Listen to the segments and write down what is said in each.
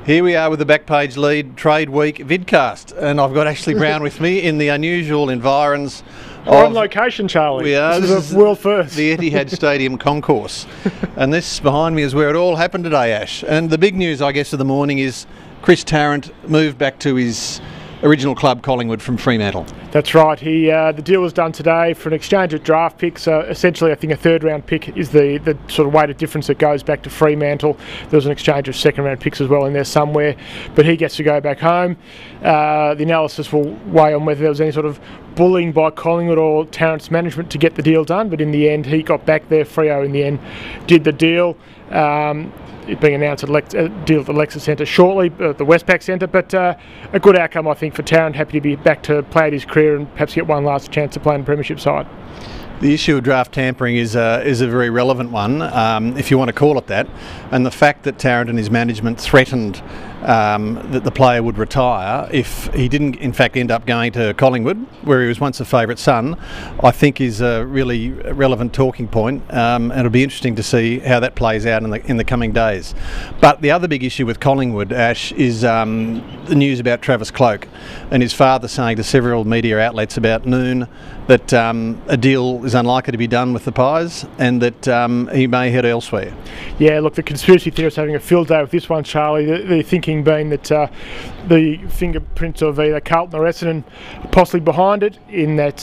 Here we are with the Backpage Lead Trade Week Vidcast, and I've got Ashley Browne with me in the unusual environs. We're on location, Charlie. We are. This is a world first. The Etihad Stadium concourse. And this behind me is where it all happened today, Ash. And the big news, I guess, of the morning is Chris Tarrant moved back to his original club, Collingwood, from Fremantle. That's right. The deal was done today for an exchange of draft picks. So essentially, I think a third-round pick is the sort of weighted difference that goes back to Fremantle. There was an exchange of second-round picks as well in there somewhere, but he gets to go back home. The analysis will weigh on whether there was any sort of bullying by Collingwood or Tarrant's management to get the deal done, but in the end, he got back there. Freo, in the end, did the deal. It being announced at deal at the Lexus Centre shortly, the Westpac Centre, but a good outcome, I think, for Tarrant. Happy to be back to play out his career and perhaps get one last chance to play in the Premiership side. The issue of draft tampering is a very relevant one, if you want to call it that, and the fact that Tarrant and his management threatened that the player would retire if he didn't in fact end up going to Collingwood, where he was once a favourite son, I think is a really relevant talking point, and it'll be interesting to see how that plays out in the coming days. But the other big issue with Collingwood, Ash, is the news about Travis Cloke and his father saying to several media outlets about noon that a deal is unlikely to be done with the Pies and that he may head elsewhere. Yeah, look, the conspiracy theorists having a field day with this one, Charlie. The thinking being that the fingerprints of either Carlton or Essendon are possibly behind it, in that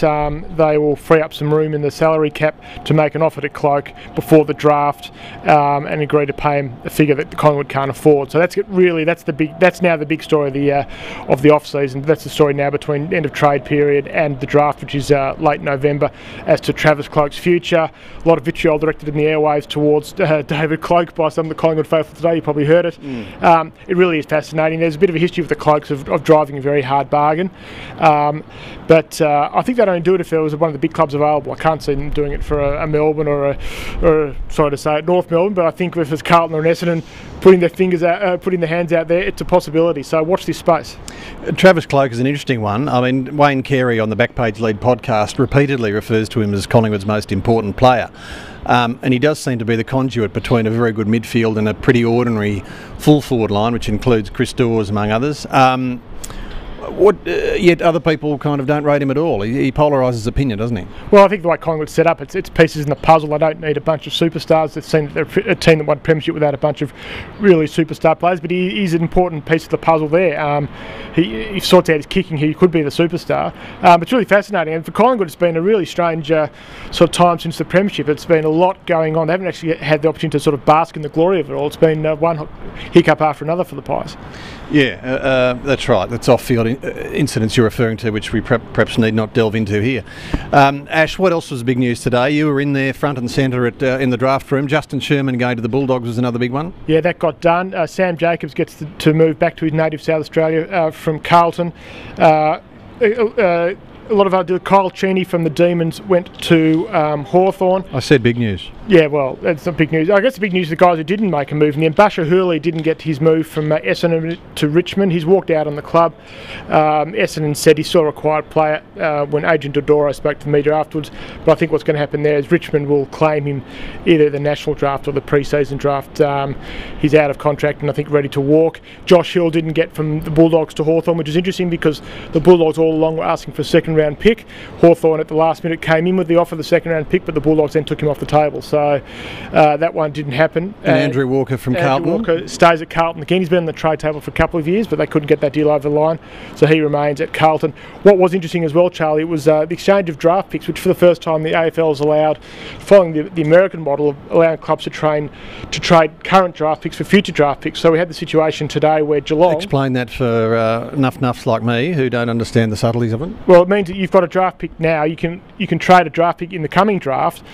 they will free up some room in the salary cap to make an offer to Cloke before the draft and agree to pay him a figure that Collingwood can't afford. So that's now the big story of the off season. That's the story now between end of trade period and the draft, which is late November, as to Travis Cloke's future. A lot of vitriol directed in the airwaves towards David Cloke by some of the Collingwood faithful today. You probably heard it. It really is fascinating. There's a bit of a history of the Clokes of driving a very hard bargain, but I think they'd only do it if there was one of the big clubs available. I can't see them doing it for a Melbourne or sorry to say it, North Melbourne, but I think if it's Carlton or Essendon putting their hands out there, it's a possibility. So watch this space. Travis Cloke is an interesting one. I mean, Wayne Carey on the Backpage Lead podcast repeatedly refers to him as Collingwood's most important player. And he does seem to be the conduit between a very good midfield and a pretty ordinary full forward line, which includes Chris Dawes, among others. Yet other people kind of don't rate him at all. He polarises opinion, doesn't he? Well, I think the way Collingwood's set up, it's pieces in the puzzle. I don't need a bunch of superstars. They've seen they're a team that won Premiership without a bunch of really superstar players, but he's an important piece of the puzzle there. He sorts out his kicking. He could be the superstar. It's really fascinating. And for Collingwood, it's been a really strange sort of time since the Premiership. It's been a lot going on. They haven't actually had the opportunity to sort of bask in the glory of it all. It's been one hiccup after another for the Pies. Yeah, that's right. That's off-field incidents you're referring to, which we perhaps need not delve into here. Ash, what else was big news today? You were in there front and centre in the draft room. Justin Sherman going to the Bulldogs was another big one. Yeah, that got done. Sam Jacobs gets to move back to his native South Australia from Carlton. A lot of our Kyle Cheney from the Demons went to Hawthorn. I said big news. Yeah, well, that's not big news. I guess the big news is the guys who didn't make a move. And then Basher Hurley didn't get his move from Essendon to Richmond. He's walked out on the club. Essendon said he's still a required player when Agent Dodoro spoke to the media afterwards. But I think what's going to happen there is Richmond will claim him either the national draft or the pre-season draft. He's out of contract and I think ready to walk. Josh Hill didn't get from the Bulldogs to Hawthorn, which is interesting because the Bulldogs all along were asking for a second-round pick. Hawthorn at the last minute came in with the offer of the second-round pick, but the Bulldogs then took him off the table. So that one didn't happen. And Andrew Walker from Carlton? Andrew Walker stays at Carlton again. He's been on the trade table for a couple of years, but they couldn't get that deal over the line, so he remains at Carlton. What was interesting as well, Charlie, it was the exchange of draft picks, which for the first time the AFL has allowed, following the American model of allowing clubs to trade current draft picks for future draft picks. So we had the situation today where Geelong... Explain that for nuffs like me who don't understand the subtleties of it. Well, it means that you've got a draft pick now. You can trade a draft pick in the coming draft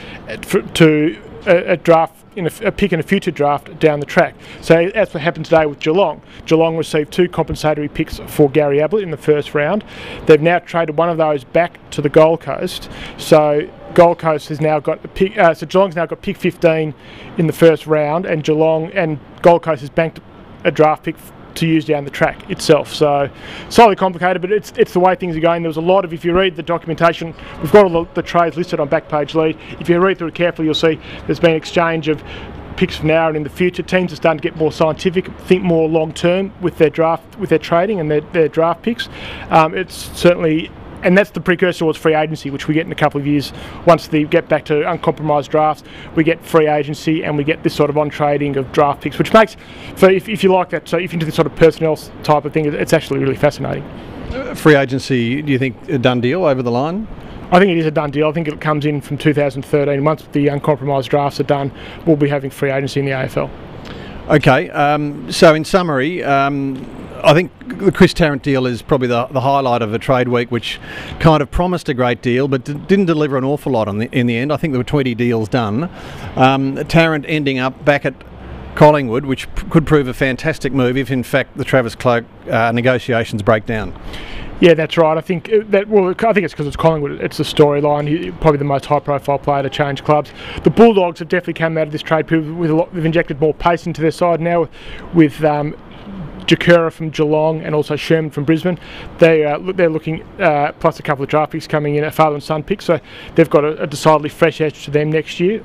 to a draft in a pick in a future draft down the track. So that's what happened today with Geelong. Geelong received 2 compensatory picks for Gary Ablett in the first round. They've now traded one of those back to the Gold Coast. So Gold Coast has now got a pick. So Geelong's now got pick 15 in the first round, and Gold Coast has banked a draft pick to use down the track itself. So slightly complicated, but it's the way things are going. There was a lot of, if you read the documentation, we've got all the trades listed on Backpage Lead. If you read through it carefully, you'll see there's been exchange of picks for now and in the future. Teams are starting to get more scientific, think more long term with their trading and their draft picks. It's certainly. And that's the precursor towards free agency, which we get in a couple of years. Once we get back to uncompromised drafts, we get free agency and we get this sort of on-trading of draft picks, which makes, for if you like that, so if you're into this sort of personnel type of thing, it's actually really fascinating. Free agency, do you think a done deal over the line? I think it is a done deal. I think it comes in from 2013. Once the uncompromised drafts are done, we'll be having free agency in the AFL. Okay, so in summary, I think the Chris Tarrant deal is probably the highlight of the trade week, which kind of promised a great deal but didn't deliver an awful lot in the end. I think there were 20 deals done. Tarrant ending up back at Collingwood, which could prove a fantastic move if in fact the Travis Cloke negotiations break down. Yeah, that's right. I think it's because it's Collingwood. It's the storyline. He's probably the most high-profile player to change clubs. The Bulldogs have definitely come out of this trade period with a lot. They've injected more pace into their side now with Jakura from Geelong and also Sherman from Brisbane. They're looking plus a couple of draft picks coming in, a father and son pick. So they've got a decidedly fresh edge to them next year,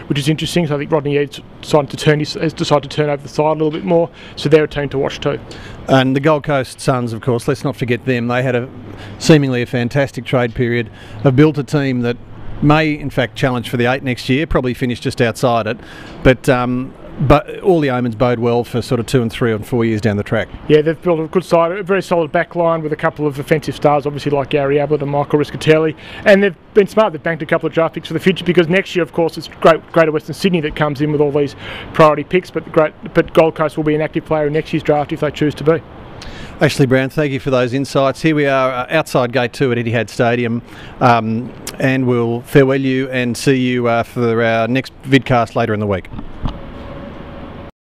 which is interesting. So I think Rodney Eads has decided to turn over the side a little bit more. So they're a team to watch too. And the Gold Coast Suns, of course, let's not forget them. They had seemingly a fantastic trade period. Have built a team that may, in fact, challenge for the 8 next year. Probably finish just outside it, but all the omens bode well for sort of 2 and 3 and 4 years down the track. Yeah, they've built a good side, a very solid back line with a couple of offensive stars, obviously like Gary Ablett and Michael Riscatelli. And they've been smart. They've banked a couple of draft picks for the future because next year, of course, it's Greater Western Sydney that comes in with all these priority picks. But Gold Coast will be an active player in next year's draft if they choose to be. Ashley Browne, thank you for those insights. Here we are outside Gate 2 at Etihad Stadium, and we'll farewell you and see you for our next vidcast later in the week.